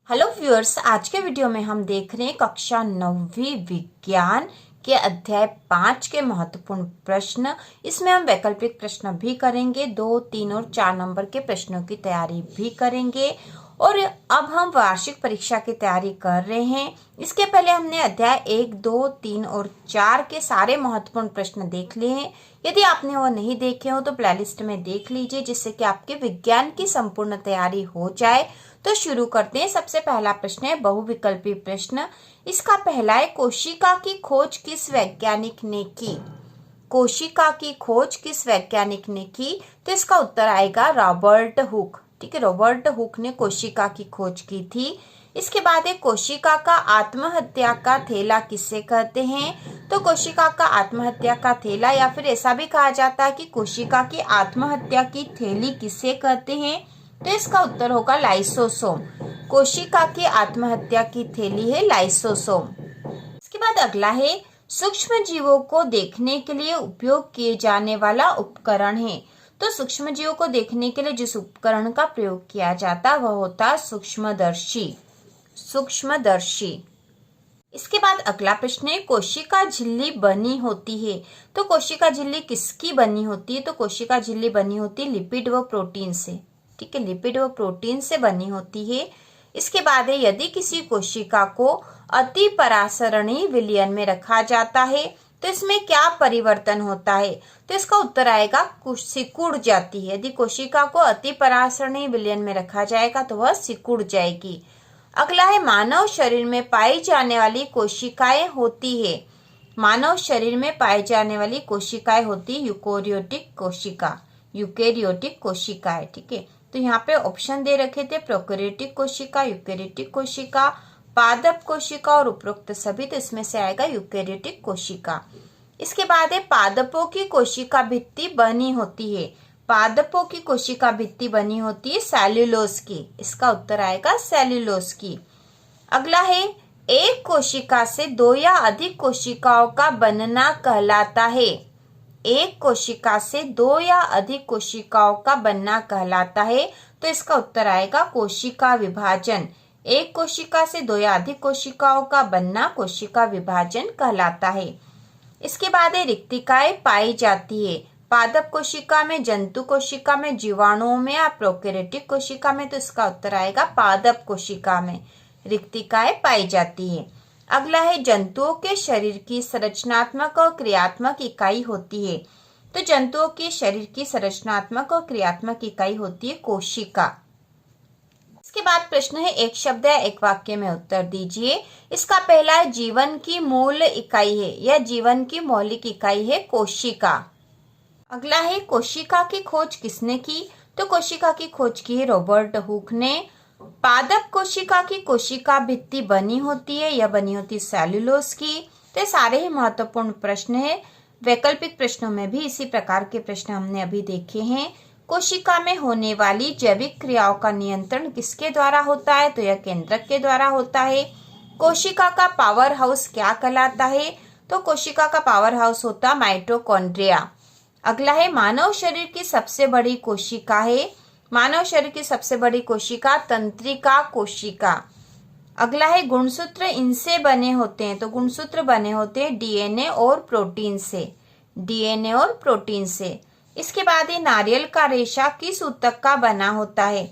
Hello viewers, आज के video में हम देख रहे हैं कक्षा 9वीं विज्ञान के अध्याय 5 के महत्वपूर्ण प्रश्न। इसमें हम वैकल्पिक प्रश्न भी करेंगे, 2, 3 और 4 नंबर के प्रश्नों की तैयारी भी करेंगे। और अब हम वार्षिक परीक्षा की तैयारी कर रहे हैं। इसके पहले हमने अध्याय 1, 2, 3 और 4 के सारे महत्वपूर्ण प्रश्न देख लिए हैं। यदि आपने वो नहीं देखे हो तो प्लेलिस्ट में देख लीजिए, जिससे कि आपके विज्ञान की संपूर्ण तैयारी हो जाए। तो शुरू करते हैं। सबसे पहला प्रश्न है बहुविकल्पी प्रश्न। इसका पहला है, कोशिका की खोज किस वैज्ञानिक ने की? कोशिका की खोज किस वैज्ञानिक ने की? तो इसका उत्तर आएगा रॉबर्ट हुक। ठीक है, रॉबर्ट हुक ने कोशिका की खोज की थी। इसके बाद है, कोशिका का आत्महत्या का थैला किसे कहते हैं? तो कोशिका का आत्महत्या का थैला, या फिर ऐसा भी कहा जाता है कि कोशिका की आत्महत्या की थैली किसे कहते हैं? तो इसका उत्तर होगा लाइसोसोम। कोशिका की आत्महत्या की थैली है लाइसोसोम। इसके बाद अगला है, सूक्ष्म जीवों को देखने के लिए उपयोग किए जाने वाला उपकरण है। तो सूक्ष्म जीवों को देखने के लिए जिस उपकरण का प्रयोग किया जाता है वह होता है सूक्ष्मदर्शी। सूक्ष्मदर्शी। इसके बाद अगला प्रश्न है, कोशिका झिल्ली बनी होती है। तो कोशिका झिल्ली किसकी बनी होती है? तो कोशिका झिल्ली बनी होती है लिपिड व प्रोटीन से। ठीक है, लिपिड व प्रोटीन से बनी होती है। इसके बाद है, यदि किसी कोशिका को अति परासरणी विलयन में रखा जाता है तो इसमें क्या परिवर्तन होता है? तो इसका उत्तर आएगा सिकुड़ जाती है। यदि कोशिका को अति परासरणी विलयन में रखा जाएगा तो वह सिकुड़ जाएगी। अगला है, मानव शरीर में पाई जाने वाली कोशिकाएं होती है। मानव शरीर में पाई जाने वाली कोशिकाएं होती यूकोरियोटिक कोशिका। यूकेरियोटिक कोशिकाएं। ठीक है, तो यहाँ पे ऑप्शन दे रखे थे, प्रोकैरियोटिक कोशिका, यूकेरियोटिक कोशिका, पादप कोशिका और उपरोक्त सभी। तो इसमें से आएगा यूकेरियोटिक कोशिका। इसके बाद है, पादपों की कोशिका भित्ति बनी होती है। पादपों की कोशिका भित्ति बनी होती है सेल्यूलोज की। इसका उत्तर आएगा सेल्यूलोज की। अगला है, एक कोशिका से 2 या अधिक कोशिकाओं का बनना कहलाता है। एक कोशिका से 2 या अधिक कोशिकाओं का बनना कहलाता है। तो इसका उत्तर आएगा कोशिका विभाजन। एक कोशिका से 2 या अधिक कोशिकाओं का बनना कोशिका विभाजन कहलाता है। इसके बाद है, रिक्तिकाएं पाई जाती है। पादप कोशिका में, जंतु कोशिका में, जीवाणुओं में या प्रोकैरियोटिक कोशिका में? तो इसका उत्तर आएगा पादप कोशिका में रिक्तिकाएं पाई जाती है। अगला है, जंतुओं के शरीर की संरचनात्मक और क्रियात्मक इकाई होती है। तो जंतुओं के शरीर की संरचनात्मक और क्रियात्मक इकाई होती है कोशिका। इसके बाद प्रश्न है, एक शब्द या एक वाक्य में उत्तर दीजिए। इसका पहला है, जीवन की मूल इकाई है या जीवन की मौलिक इकाई है कोशिका। अगला है, कोशिका की खोज किसने की? तो कोशिका की खोज की है रॉबर्ट हुक ने। पादप कोशिका की कोशिका भित्ति बनी होती है या बनी होती है सेल्यूलोज की। तो ये सारे ही महत्वपूर्ण प्रश्न है। वैकल्पिक प्रश्नों में भी इसी प्रकार के प्रश्न हमने अभी देखे हैं। कोशिका में होने वाली जैविक क्रियाओं का नियंत्रण किसके द्वारा होता है? तो यह केंद्रक के द्वारा होता है। कोशिका का पावर हाउस क्या कहलाता है? तो कोशिका का पावर हाउस होता है माइटोकॉन्ड्रिया। अगला है, मानव शरीर की सबसे बड़ी कोशिका है। मानव शरीर की सबसे बड़ी कोशिका तंत्रिका कोशिका। अगला है, गुणसूत्र इनसे बने होते हैं। तो गुणसूत्र बने होते हैं डीएनए और प्रोटीन से। डीएनए और प्रोटीन से। इसके बाद है, नारियल का रेशा किस ऊतक का बना होता है?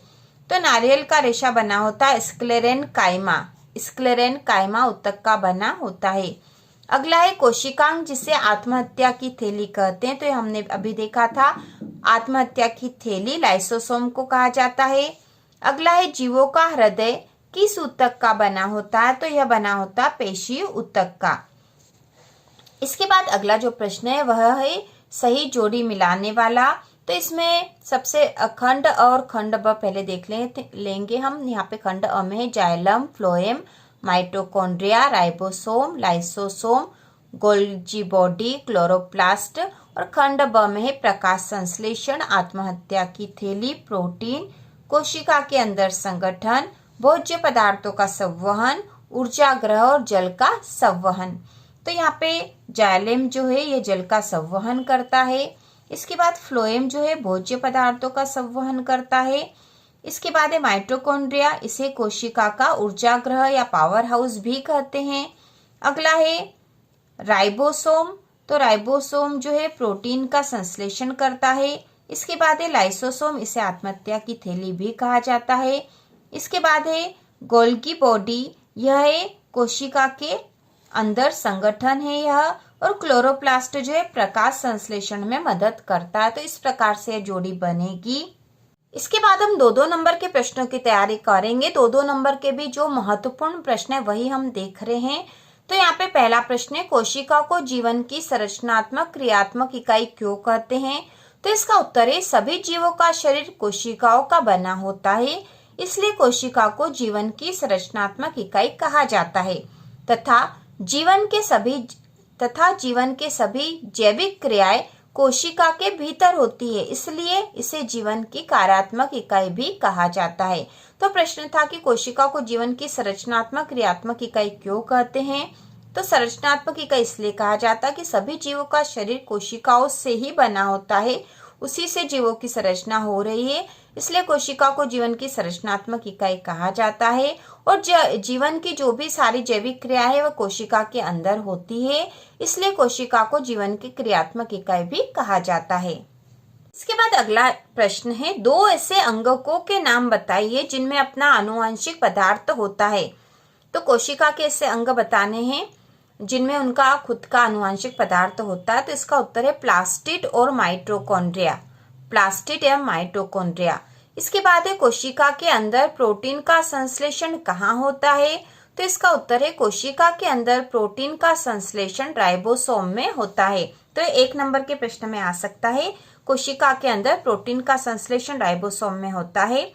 तो नारियल का रेशा बना होता है स्क्लेरेनकाइमा। स्क्लेरेनकाइमा ऊतक का बना होता है। अगला है, कोशिकांग जिसे आत्महत्या की थैली कहते हैं। तो ये हमने अभी देखा था, आत्महत्या की थैली लाइसोसोम को कहा जाता है। अगला है, जीवों का हृदय किस ऊतक का बना होता है? तो यह बना होता है पेशीय ऊतक का। इसके बाद अगला जो प्रश्न है वह है सही जोड़ी मिलाने वाला। तो इसमें सबसे खंड और खंड ब पहले देख लेंगे हम। यहाँ पे खंड अ में है xylem, phloem, mitochondria, ribosome, lysosome, Golgi body, chloroplast. और खंड ब में है प्रकाश संश्लेषण, आत्महत्या की थैली, प्रोटीन, कोशिका के अंदर संगठन, भोज्य पदार्थों का संवहन, ऊर्जा ग्रह और जल का संवहन। तो यहाँ पे जाइलम जो है ये जल का संवहन करता है। इसके बाद फ्लोएम जो है भोज्य पदार्थों का संवहन करता है। इसके बाद है माइटोकॉन्ड्रिया, इसे कोशिका का ऊर्जा ग्रह या पावर हाउस भी कहते हैं। अगला है राइबोसोम, तो राइबोसोम जो है प्रोटीन का संश्लेषण करता है। इसके बाद है लाइसोसोम, इसे आत्महत्या की थैली भी कहा जाता है। इसके बाद है गोल्गी बॉडी, यह है कोशिका के अंदर संगठन है यह, और क्लोरोप्लास्ट जो है प्रकाश संश्लेषण में मदद करता है। तो इस प्रकार से जोड़ी बनेगी। इसके बाद हम 2-2 नंबर के प्रश्नों की तैयारी करेंगे। 2-2 नंबर के भी जो महत्वपूर्ण प्रश्न है वही हम देख रहे हैं। तो यहाँ पे पहला प्रश्न है, कोशिका को जीवन की संरचनात्मक क्रियात्मक इकाई क्यों कहते हैं? तो इसका उत्तर है, सभी जीवों का शरीर कोशिकाओं का बना होता है, इसलिए कोशिका को जीवन की संरचनात्मक इकाई कहा जाता है। तथा जीवन के सभी जैविक क्रियाएं कोशिका के भीतर होती है, इसलिए इसे जीवन की कार्यात्मक इकाई भी कहा जाता है। तो प्रश्न था कि कोशिका को जीवन की संरचनात्मक क्रियात्मक इकाई क्यों कहते हैं? तो संरचनात्मक इकाई इसलिए कहा जाता है कि सभी जीवों का शरीर कोशिकाओं से ही बना होता है, उसी से जीवों की संरचना हो रही है, इसलिए कोशिका को जीवन की संरचनात्मक इकाई कहा जाता है। और जीवन की जो भी सारी जैविक क्रिया है वह कोशिका के अंदर होती है, इसलिए कोशिका को जीवन की क्रियात्मक इकाई भी कहा जाता है। इसके बाद अगला प्रश्न है, 2 ऐसे अंगकों के नाम बताइए जिनमें अपना आनुवंशिक पदार्थ होता है। तो कोशिका के ऐसे अंग बताने हैं जिनमें उनका खुद का आनुवंशिक पदार्थ होता है। तो इसका उत्तर है प्लास्टिड और माइटोकॉन्ड्रिया, प्लास्टिड एवं माइटोकॉन्ड्रिया। इसके बाद है कोशिका के अंदर प्रोटीन का संश्लेषण कहाँ होता है? तो इसका उत्तर है कोशिका के अंदर प्रोटीन का संश्लेषण राइबोसोम में होता है। तो 1 नंबर के प्रश्न में आ सकता है, कोशिका के अंदर प्रोटीन का संश्लेषण राइबोसोम में होता है।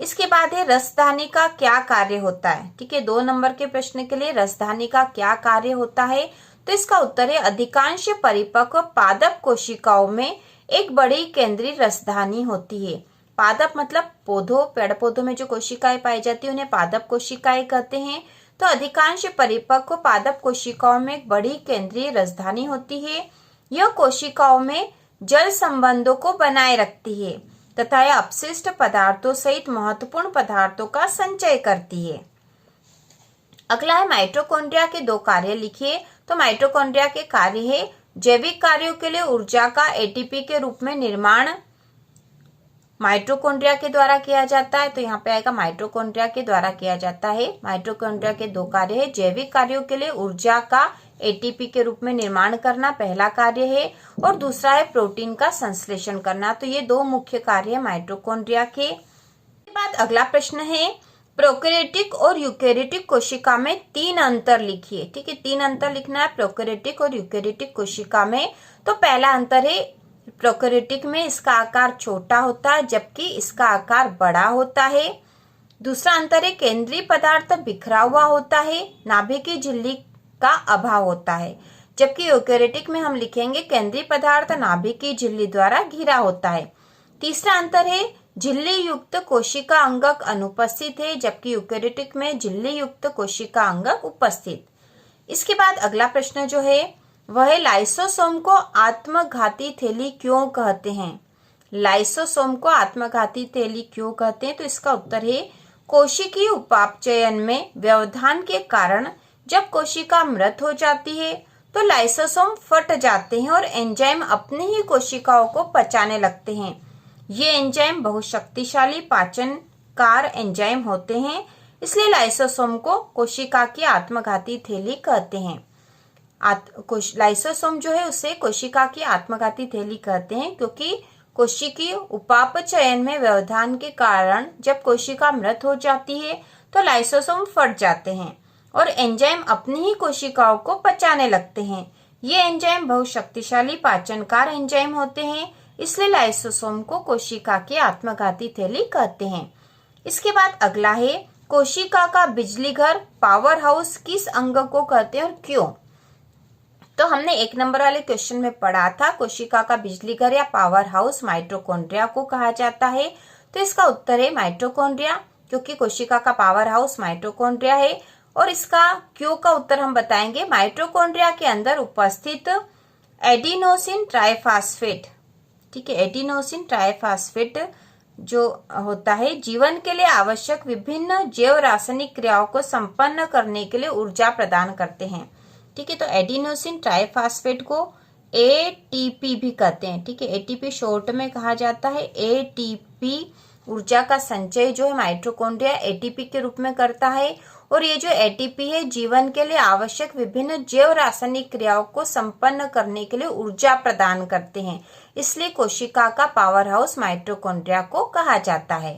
इसके बाद है रसधानी का क्या कार्य होता है? ठीक है, 2 नंबर के प्रश्न के लिए रसधानी का क्या कार्य होता है? तो इसका उत्तर है अधिकांश परिपक्व पादप कोशिकाओं में एक बड़ी केंद्रीय रसधानी होती है। पादप मतलब पौधों, पेड़ पौधों में जो कोशिकाएं पाई जाती है उन्हें पादप कोशिकाएं कहते हैं। तो अधिकांश परिपक्व पादप कोशिकाओं में एक बड़ी केंद्रीय रसधानी होती है। यह कोशिकाओं में जल संबंधों को बनाए रखती है तथा यह अपशिष्ट पदार्थों सहित महत्वपूर्ण पदार्थों का संचय करती है। अगला है माइटोकॉन्ड्रिया के 2 कार्य लिखिए। तो माइटोकॉन्ड्रिया के कार्य है जैविक कार्यों के लिए ऊर्जा का एटीपी के रूप में निर्माण माइटोकॉन्ड्रिया के द्वारा किया जाता है। तो यहाँ पे आएगा माइटोकॉन्ड्रिया के द्वारा किया जाता है। माइटोकॉन्ड्रिया के 2 कार्य है, जैविक कार्यों के लिए ऊर्जा का एटीपी के रूप में निर्माण करना पहला कार्य है, और दूसरा है प्रोटीन का संश्लेषण करना। तो ये 2 मुख्य कार्य है माइटोकॉन्ड्रिया के। इसके बाद अगला प्रश्न है, प्रोकैरियोटिक और यूकैरियोटिक कोशिका में 3 अंतर लिखिए। ठीक है, 3 अंतर लिखना है प्रोकैरियोटिक और यूकैरियोटिक कोशिका में। तो पहला अंतर है प्रोकैरियोटिक में इसका आकार छोटा होता है जबकि इसका आकार बड़ा होता है। दूसरा अंतर है केंद्रीय पदार्थ बिखरा हुआ होता है, नाभिकीय झिल्ली का अभाव होता है, जबकि यूकैरियोटिक में हम लिखेंगे केंद्रीय पदार्थ नाभिकीय झिल्ली द्वारा घिरा होता है। तीसरा अंतर है झिल्ली युक्त कोशिका अंगक अनुपस्थित है, जबकि यूकैरियोटिक में झिल्ली युक्त कोशिका अंगक उपस्थित। इसके बाद अगला प्रश्न जो है वह लाइसोसोम को आत्मघाती थैली क्यों कहते हैं? लाइसोसोम को आत्मघाती थैली क्यों कहते हैं? तो इसका उत्तर है कोशिकीय उपापचयन में व्यवधान के कारण जब कोशिका मृत हो जाती है तो लाइसोसोम फट जाते हैं और एंजाइम अपनी ही कोशिकाओं को पचाने लगते हैं। ये एंजाइम बहुत शक्तिशाली पाचनकार एंजाइम होते हैं, इसलिए लाइसोसोम को कोशिका की आत्मघाती थैली कहते हैं। लाइसोसोम जो है उसे कोशिका की आत्मघाती थैली कहते हैं क्योंकि कोशिकीय उपापचयन में व्यवधान के कारण जब कोशिका मृत हो जाती है तो लाइसोसोम फट जाते हैं और एंजाइम अपनी ही कोशिकाओं को पचाने लगते हैं। ये एंजाइम बहुत शक्तिशाली पाचनकार एंजाइम होते हैं, इसलिए लाइसोसोम को कोशिका की आत्मघाती थैली कहते हैं। इसके बाद अगला है कोशिका का बिजली घर पावर हाउस किस अंग को कहते हैं और क्यों? तो हमने 1 नंबर वाले क्वेश्चन में पढ़ा था कोशिका का बिजली घर या पावर हाउस माइटोकॉन्ड्रिया को कहा जाता है। तो इसका उत्तर है माइटोकॉन्ड्रिया, क्योंकि कोशिका का पावर हाउस माइटोकॉन्ड्रिया है। और इसका क्यों का उत्तर हम बताएंगे। माइटोकॉन्ड्रिया के अंदर उपस्थित एडिनोसिन ट्राइफॉस्फेट, ठीक है, एडिनोसिन ट्राइफॉस्फेट जो होता है जीवन के लिए आवश्यक विभिन्न जैव रासायनिक क्रियाओं को संपन्न करने के लिए ऊर्जा प्रदान करते हैं। ठीक है, तो एडिनोसिन ट्राइफॉस्फेट को एटीपी भी कहते हैं। ठीक है, एटीपी शॉर्ट में कहा जाता है। एटीपी ऊर्जा का संचय जो है माइटोकॉन्ड्रिया एटीपी के रूप में करता है, और ये जो एटीपी है जीवन के लिए आवश्यक विभिन्न जैव रासायनिक क्रियाओं को संपन्न करने के लिए ऊर्जा प्रदान करते हैं। इसलिए कोशिका का पावर हाउस माइटोकॉन्ड्रिया को कहा जाता है।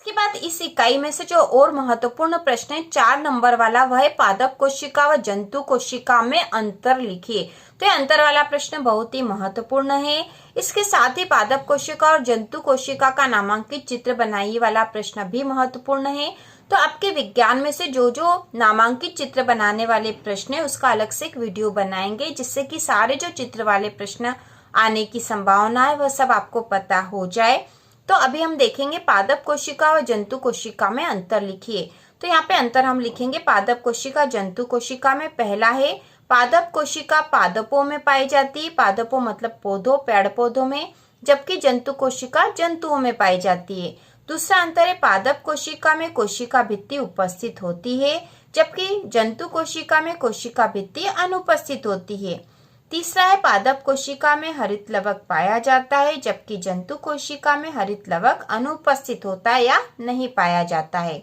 इसके बाद इस इकाई में से जो और महत्वपूर्ण प्रश्न है 4 नंबर वाला, वह है पादप कोशिका व जंतु कोशिका में अंतर लिखिए। तो ये अंतर वाला प्रश्न बहुत ही महत्वपूर्ण है। इसके साथ ही पादप कोशिका और जंतु कोशिका का नामांकित चित्र बनाइए वाला प्रश्न भी महत्वपूर्ण है। तो आपके विज्ञान में से जो जो नामांकित चित्र बनाने वाले प्रश्न है उसका अलग से एक वीडियो बनाएंगे, जिससे कि सारे जो चित्र वाले प्रश्न आने की संभावना है वह सब आपको पता हो जाए। तो अभी हम देखेंगे पादप कोशिका और जंतु कोशिका में अंतर लिखिए। तो यहाँ पे अंतर हम लिखेंगे पादप कोशिका जंतु कोशिका में। पहला है पादप कोशिका पादपों में पाई जाती है, पादपों मतलब पौधों, पेड़ पौधों में, जबकि जंतु कोशिका जंतुओं में पाई जाती है। दूसरा अंतर है पादप कोशिका में कोशिका भित्ति उपस्थित होती है, जबकि जंतु कोशिका में कोशिका भित्ति अनुपस्थित होती है। तीसरा है पादप कोशिका में हरित लवक पाया जाता है, जबकि जंतु कोशिका में हरित लवक अनुपस्थित होता है या नहीं पाया जाता है।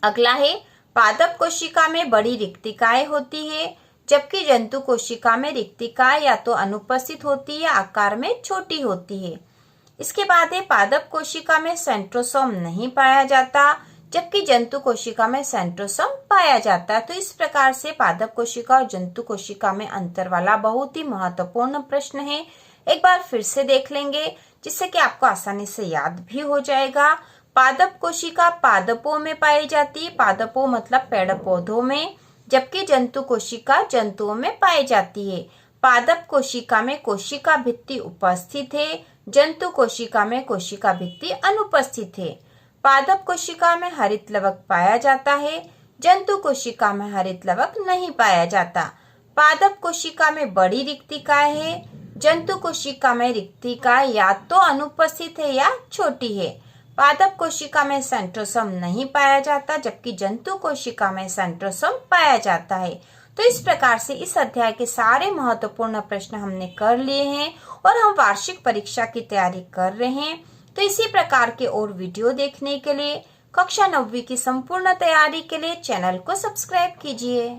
अगला है पादप कोशिका में बड़ी रिक्तिकाएं होती है, जबकि जंतु कोशिका में रिक्तिकाएं या तो अनुपस्थित होती है या आकार में छोटी होती है। इसके बाद है पादप कोशिका में सेंट्रोसोम नहीं पाया जाता, जबकि जंतु कोशिका में सेंट्रोसोम पाया जाता है। तो इस प्रकार से पादप कोशिका और जंतु कोशिका में अंतर वाला बहुत ही महत्वपूर्ण प्रश्न है। एक बार फिर से देख लेंगे, जिससे कि आपको आसानी से याद भी हो जाएगा। पादप कोशिका पादपों में पाई जाती है, पादपों मतलब पेड़ पौधों में, जबकि जंतु कोशिका जंतुओं में पाई जाती है। पादप कोशिका में कोशिका भित्ति उपस्थित है, जंतु कोशिका में कोशिका भित्ति अनुपस्थित है। पादप कोशिका में हरित लवक पाया जाता है, जंतु कोशिका में हरित लवक नहीं पाया जाता। पादप कोशिका में बड़ी रिक्तिकाएं है, जंतु कोशिका में रिक्तिकाएं या तो अनुपस्थित है या छोटी है। पादप कोशिका में सेंट्रोसोम नहीं पाया जाता, जबकि जंतु कोशिका में सेंट्रोसोम पाया जाता है। तो इस प्रकार से इस अध्याय के सारे महत्वपूर्ण प्रश्न हमने कर लिए हैं और हम वार्षिक परीक्षा की तैयारी कर रहे हैं। तो इसी प्रकार के और वीडियो देखने के लिए कक्षा 9वीं की संपूर्ण तैयारी के लिए चैनल को सब्सक्राइब कीजिए।